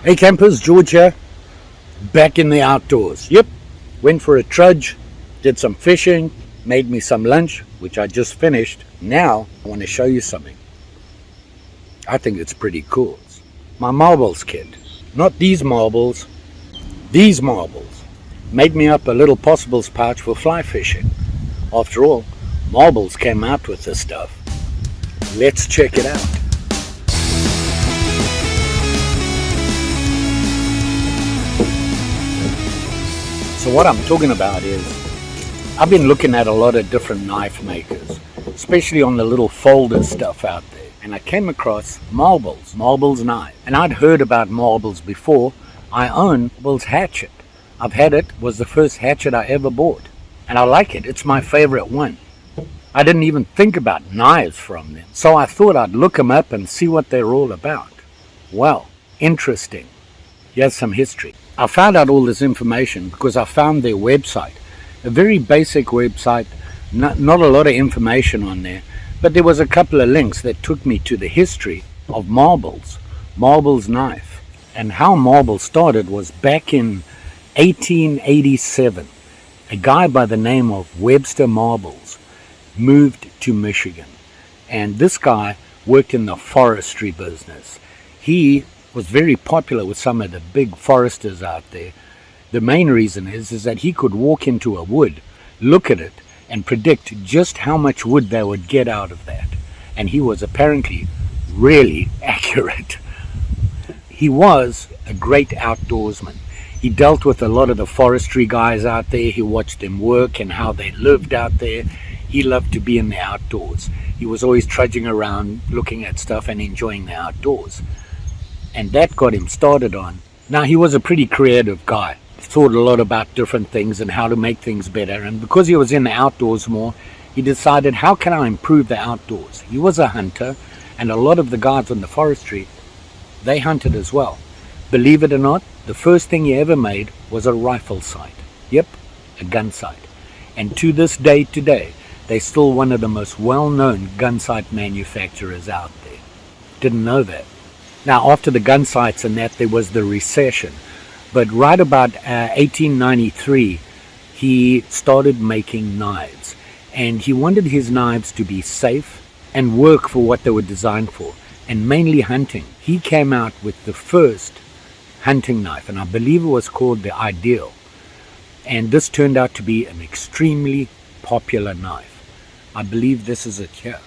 Hey campers, George here, back in the outdoors. Yep, went for a trudge, did some fishing, made me some lunch, which I just finished. Now I want to show you something. I think it's pretty cool. It's my marbles kit. Not these marbles, these marbles. Made me up a little possibles pouch for fly fishing. After all, marbles came out with this stuff. Let's check it out. So what I'm talking about is, I've been looking at a lot of different knife makers, especially on the little folder stuff out there. And I came across Marbles knife. And I'd heard about Marbles before. I own Marbles hatchet. I've had it, was the first hatchet I ever bought. And I like it, it's my favorite one. I didn't even think about knives from them. So I thought I'd look them up and see what they're all about. Well, interesting. Here's some history. I found out all this information because I found their website. A very basic website, not a lot of information on there, but there was a couple of links that took me to the history of Marbles knife. And how Marbles started was back in 1887. A guy by the name of Webster Marbles moved to Michigan. And this guy worked in the forestry business. He was very popular with some of the big foresters out there. The main reason is that he could walk into a wood, look at it, and predict just how much wood they would get out of that. And he was apparently really accurate. He was a great outdoorsman. He dealt with a lot of the forestry guys out there. He watched them work and how they lived out there. He loved to be in the outdoors. He was always trudging around, looking at stuff and enjoying the outdoors. And that got him started on. Now, he was a pretty creative guy. Thought a lot about different things and how to make things better. And because he was in the outdoors more, he decided, how can I improve the outdoors? He was a hunter, and a lot of the guys on the forestry, they hunted as well. Believe it or not, the first thing he ever made was a rifle sight. Yep, a gun sight. And to this day today, they're still one of the most well-known gun sight manufacturers out there. Didn't know that. Now, after the gun sights and that, there was the recession. But right about 1893, he started making knives. And he wanted his knives to be safe and work for what they were designed for, and mainly hunting. He came out with the first hunting knife, and I believe it was called the Ideal. And this turned out to be an extremely popular knife. I believe this is it here.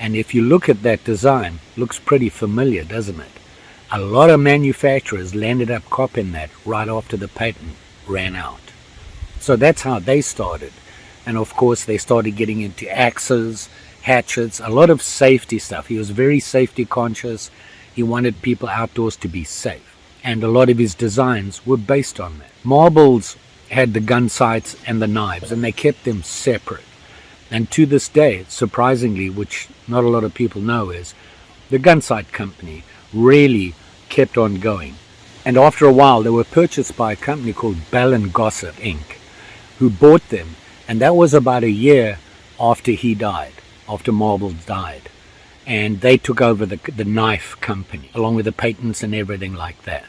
And if you look at that design, looks pretty familiar, doesn't it? A lot of manufacturers landed up copying that right after the patent ran out. So that's how they started. And of course, they started getting into axes, hatchets, a lot of safety stuff. He was very safety conscious. He wanted people outdoors to be safe. And a lot of his designs were based on that. Marbles had the gun sights and the knives, and they kept them separate. And to this day, surprisingly, which not a lot of people know, is the gun sight company really kept on going. And after a while, they were purchased by a company called Bell & Gossett Inc., who bought them. And that was about a year after he died, after Marbles died. And they took over the knife company, along with the patents and everything like that.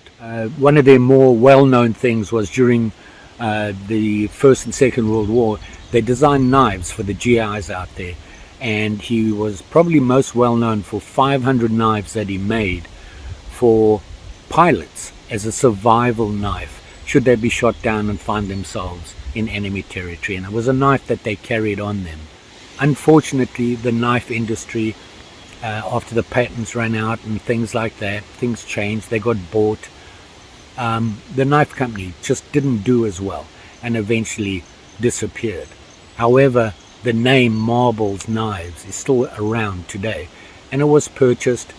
One of their more well-known things was during the First and Second World War, they designed knives for the GIs out there, and he was probably most well known for 500 knives that he made for pilots as a survival knife should they be shot down and find themselves in enemy territory. And it was a knife that they carried on them. Unfortunately, the knife industry, after the patents ran out and things like that, things changed, they got bought. The knife company just didn't do as well and eventually disappeared. However, the name Marbles Knives is still around today, and it was purchased,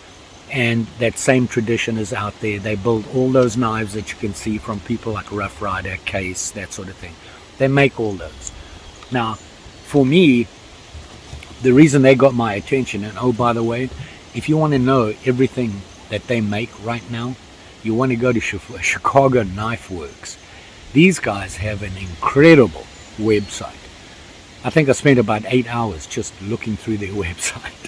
and that same tradition is out there. They build all those knives that you can see from people like Rough Rider, Case, that sort of thing. They make all those. Now, for me, the reason they got my attention, and oh, by the way, if you want to know everything that they make right now, you want to go to Chicago Knife Works. These guys have an incredible website. I think I spent about 8 hours just looking through their website.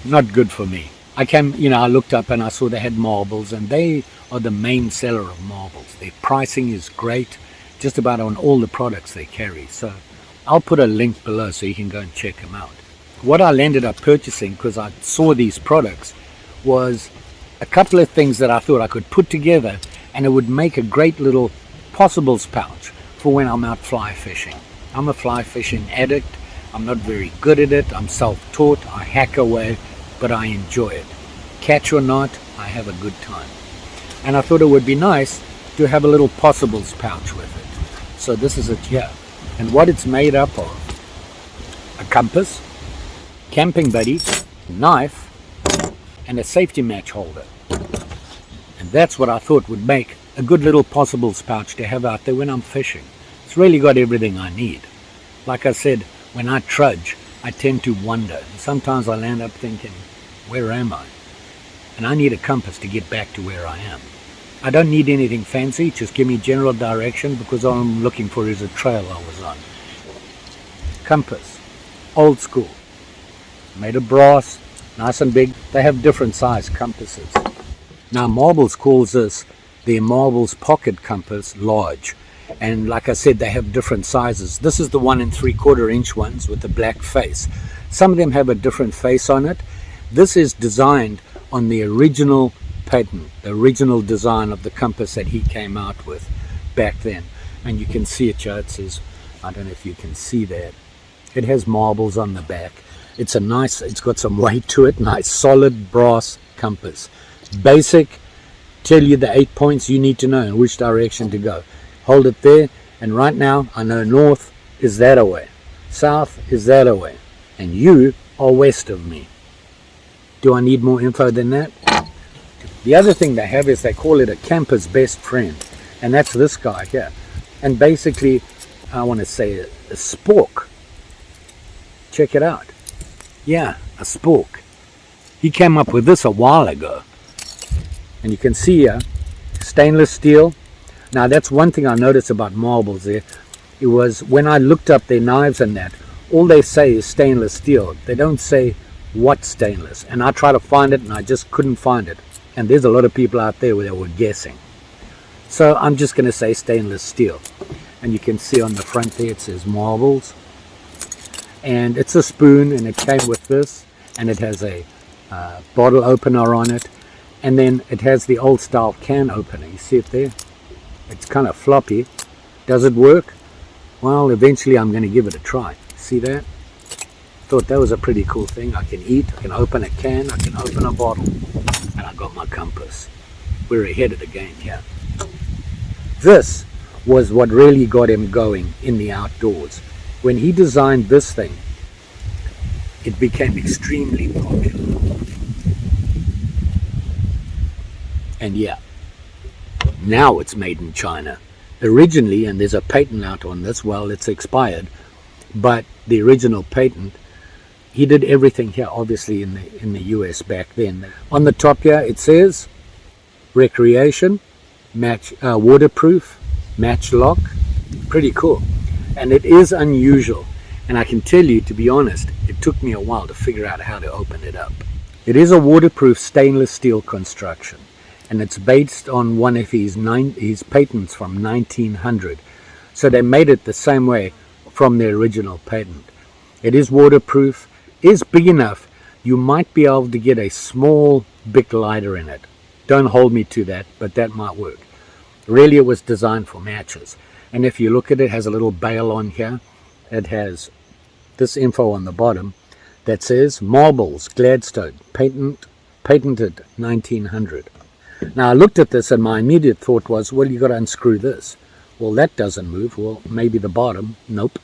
Not good for me. I looked up and I saw they had marbles, and they are the main seller of marbles. Their pricing is great, just about on all the products they carry. So I'll put a link below so you can go and check them out. What I ended up purchasing, because I saw these products, was a couple of things that I thought I could put together, and it would make a great little possibles pouch for when I'm out fly fishing. I'm a fly fishing addict. I'm not very good at it. I'm self-taught. I hack away, but I enjoy it. Catch or not, I have a good time. And I thought it would be nice to have a little possibles pouch with it. So this is it here. And what it's made up of: a compass, camping buddy, knife, and a safety match holder. And that's what I thought would make a good little possibles pouch to have out there when I'm fishing. It's really got everything I need. Like I said, when I trudge, I tend to wander. And sometimes I'll end up thinking, where am I? And I need a compass to get back to where I am. I don't need anything fancy, just give me general direction, because all I'm looking for is a trail I was on. Compass, old school, made of brass, nice and big. They have different size compasses. Now Marbles calls this their Marbles pocket compass large. And like I said, they have different sizes. This is the 1 3/4 inch ones with the black face. Some of them have a different face on it. This is designed on the original patent, the original design of the compass that he came out with back then. And you can see it here. It says, I don't know if you can see that. It has marbles on the back. It's got some weight to it. Nice solid brass compass. Basic, tell you the 8 points you need to know in which direction to go. Hold it there, and right now I know north is that away, south is that away, and you are west of me. Do I need more info than that? The other thing they have is they call it a camper's best friend, and that's this guy here. And basically, I want to say a spork. Check it out. Yeah, a spork. He came up with this a while ago. And you can see here, stainless steel. Now that's one thing I noticed about marbles there. It was when I looked up their knives and that, all they say is stainless steel. They don't say what stainless. And I tried to find it and I just couldn't find it. And there's a lot of people out there that were guessing. So I'm just going to say stainless steel. And you can see on the front there it says Marbles. And it's a spoon, and it came with this. And it has a bottle opener on it. And then it has the old style can opener. You see it there? It's kind of floppy. Does it work? Well, eventually I'm going to give it a try. See that? Thought that was a pretty cool thing. I can eat, I can open a can, I can open a bottle. And I got my compass. We're ahead of the game here. This was what really got him going in the outdoors. When he designed this thing, it became extremely popular. And yeah, now it's made in China. Originally, and there's a patent out on this, well, it's expired, but the original patent, he did everything here, obviously in the US back then. On the top here, it says recreation, waterproof, match lock. Pretty cool. And it is unusual. And I can tell you, to be honest, it took me a while to figure out how to open it up. It is a waterproof stainless steel construction. And it's based on one of his patents from 1900. So they made it the same way from the original patent. It is waterproof, is big enough. You might be able to get a small Bic lighter in it. Don't hold me to that, but that might work. Really, it was designed for matches. And if you look at it, it has a little bail on here. It has this info on the bottom that says Marbles, Gladstone, patented 1900. Now I looked at this and my immediate thought was, well, you got to unscrew this. Well, that doesn't move. Well, maybe the bottom. Nope.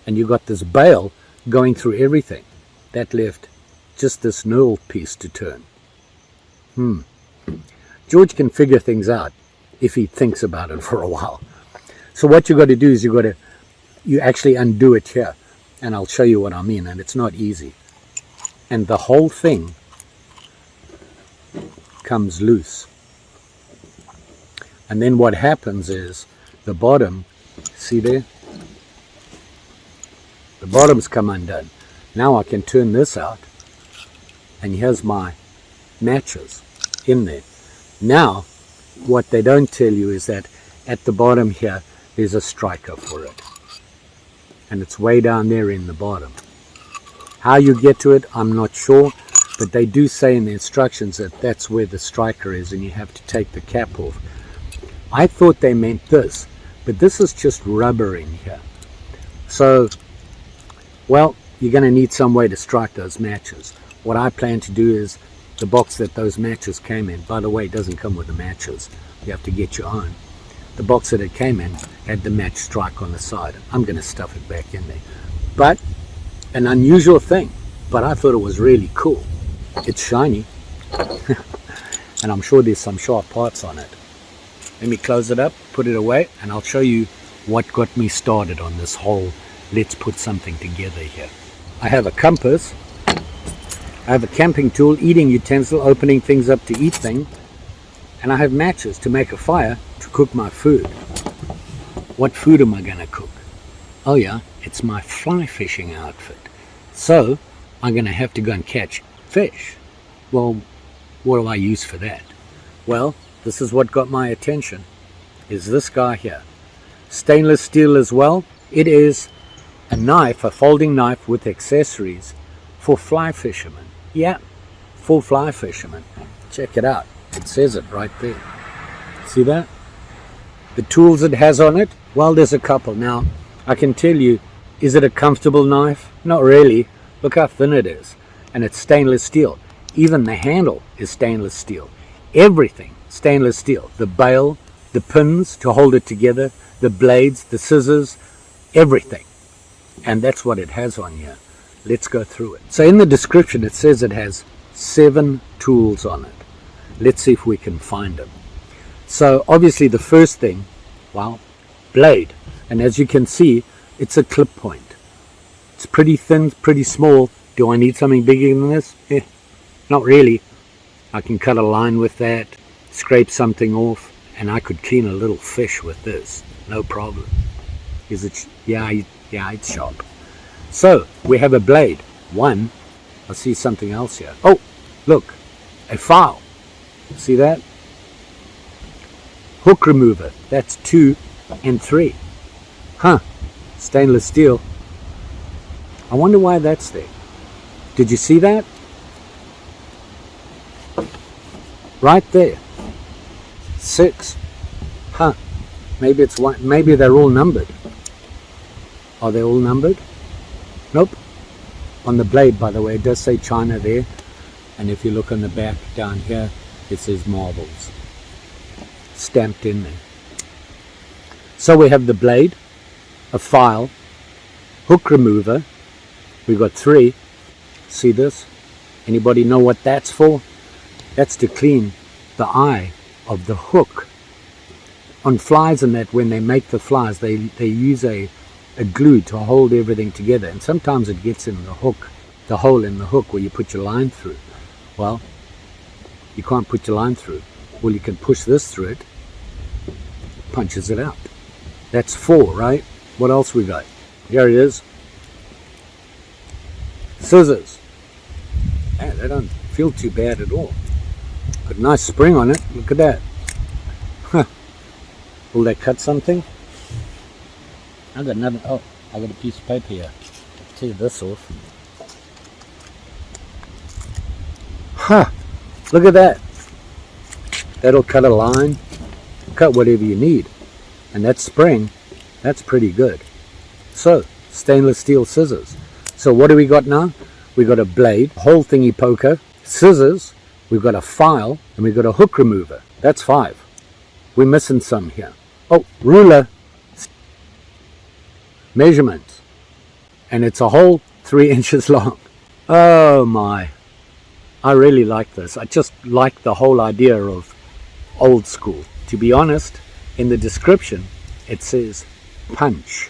And you got this bail going through everything. That left just this knurled piece to turn. George can figure things out if he thinks about it for a while. So what you got to do is you actually undo it here. And I'll show you what I mean. And it's not easy. And the whole thing comes loose. And then what happens is the bottom, see there? The bottom's come undone. Now I can turn this out, and here's my matches in there. Now, what they don't tell you is that at the bottom here, there's a striker for it. And it's way down there in the bottom. How you get to it, I'm not sure, but they do say in the instructions that that's where the striker is and you have to take the cap off. I thought they meant this, but this is just rubber in here. So, well, you're going to need some way to strike those matches. What I plan to do is the box that those matches came in, by the way, it doesn't come with the matches. You have to get your own. The box that it came in had the match strike on the side. I'm going to stuff it back in there. But an unusual thing, but I thought it was really cool. It's shiny. And I'm sure there's some sharp parts on it. Let me close it up, put it away, and I'll show you what got me started on this whole let's put something together here. I have a compass. I have a camping tool, eating utensil, opening things up to eat things, and I have matches to make a fire to cook my food. What food am I going to cook? Oh yeah, it's my fly fishing outfit. So I'm going to have to go and catch fish. Well, what do I use for that? Well, this is what got my attention, is this guy here. Stainless steel as well. It is a knife, a folding knife with accessories for fly fishermen. Yeah, for fly fishermen. Check it out. It says it right there. See that? The tools it has on it, well, there's a couple. Now, I can tell you, is it a comfortable knife? Not really. Look how thin it is. And it's stainless steel. Even the handle is stainless steel. Everything stainless steel. The bail, the pins to hold it together, the blades, the scissors, everything. And that's what it has on here. Let's go through it. So in the description it says it has 7 tools on it. Let's see if we can find them. So obviously the first thing, well, blade. And as you can see, it's a clip point. It's pretty thin, pretty small. Do I need something bigger than this? Not really. I can cut a line with that, scrape something off, and I could clean a little fish with this. No problem. Is it? Yeah, it's sharp. So we have a blade. One. I see something else here. Oh, look, a file. See that? Hook remover. That's 2 and 3. Huh. Stainless steel. I wonder why that's there. Did you see that? Right there. 6. Huh. Maybe it's one. Maybe they're all numbered. Are they all numbered? Nope. On the blade, by the way, it does say China there. And if you look on the back down here, it says marbles. Stamped in there. So we have the blade, a file, hook remover. We've got 3. See this? Anybody know what that's for? That's to clean the eye of the hook. On flies and that, when they make the flies, they use a glue to hold everything together. And sometimes it gets in the hook, the hole in the hook where you put your line through. Well, you can't put your line through. Well, you can push this through it, punches it out. That's 4, right? What else we got? Here it is. Scissors. Man, they don't feel too bad at all. Got a nice spring on it. Look at that. Huh. Will they cut something? I got another. Oh, I got a piece of paper here. Tear this off. Huh. Look at that. That'll cut a line. Cut whatever you need. And that spring, that's pretty good. So, stainless steel scissors. So what do we got now? We got a blade, hole thingy poker, scissors, we've got a file, and we've got a hook remover. That's 5. We're missing some here. Oh, ruler, measurements. And it's a whole 3 inches long. Oh my. I really like this. I just like the whole idea of old school. To be honest, in the description, it says punch.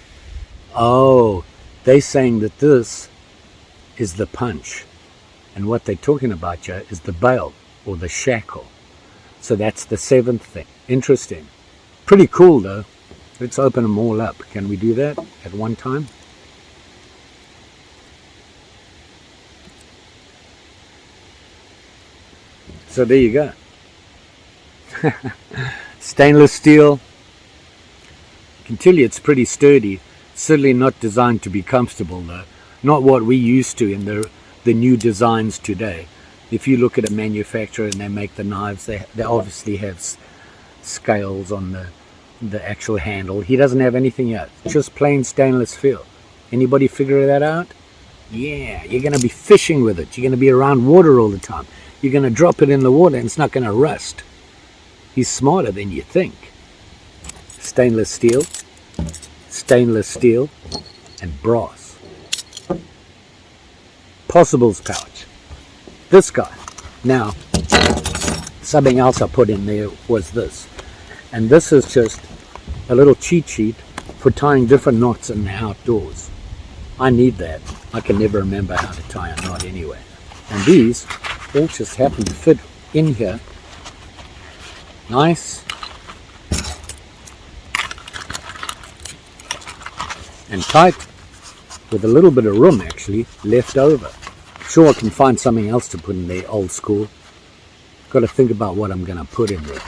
Oh, they're saying that this is the punch. And what they're talking about here is the bail or the shackle. So that's the 7th thing. Interesting. Pretty cool though. Let's open them all up. Can we do that at one time? So there you go. Stainless steel. I can tell you it's pretty sturdy. Certainly not designed to be comfortable though. Not what we used to in the new designs today. If you look at a manufacturer and they make the knives, they obviously have scales on the actual handle. He doesn't have anything else. Just plain stainless steel. Anybody figure that out? Yeah, you're going to be fishing with it. You're going to be around water all the time. You're going to drop it in the water and it's not going to rust. He's smarter than you think. Stainless steel, and brass. Possibles pouch. This guy. Now, something else I put in there was this. And this is just a little cheat sheet for tying different knots in the outdoors. I need that. I can never remember how to tie a knot anyway. And these all just happen to fit in here. Nice. And tight, with a little bit of room actually left over. Sure, I can find something else to put in there, old school. Got to think about what I'm going to put in there.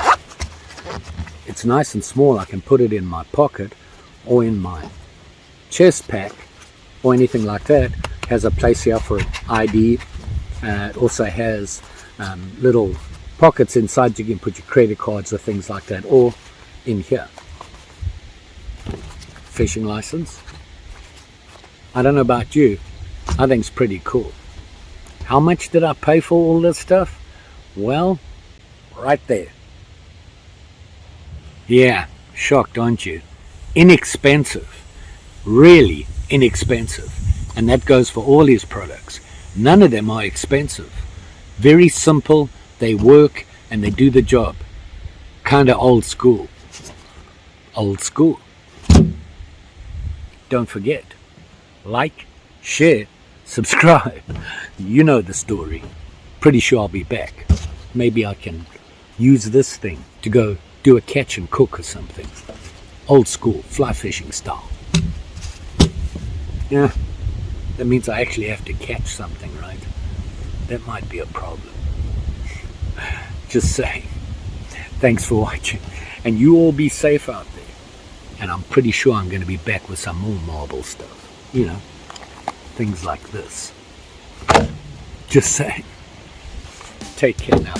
It's nice and small. I can put it in my pocket or in my chest pack or anything like that. Has a place here for ID. It also has little pockets inside. You can put your credit cards or things like that, or in here. Fishing license. I don't know about you. I think it's pretty cool. How much did I pay for all this stuff? Well, right there. Yeah, shocked, aren't you? Inexpensive. Really inexpensive. And that goes for all his products. None of them are expensive. Very simple. They work and they do the job. Kind of old school. Old school. Don't forget. Like, share, subscribe. You know the story. Pretty sure I'll be back. Maybe I can use this thing to go do a catch and cook or something. Old school, fly fishing style. Yeah, that means I actually have to catch something, right? That might be a problem. Just saying. Thanks for watching. And you all be safe out there. And I'm pretty sure I'm going to be back with some more marble stuff. You know, things like this. Just saying. Take care now.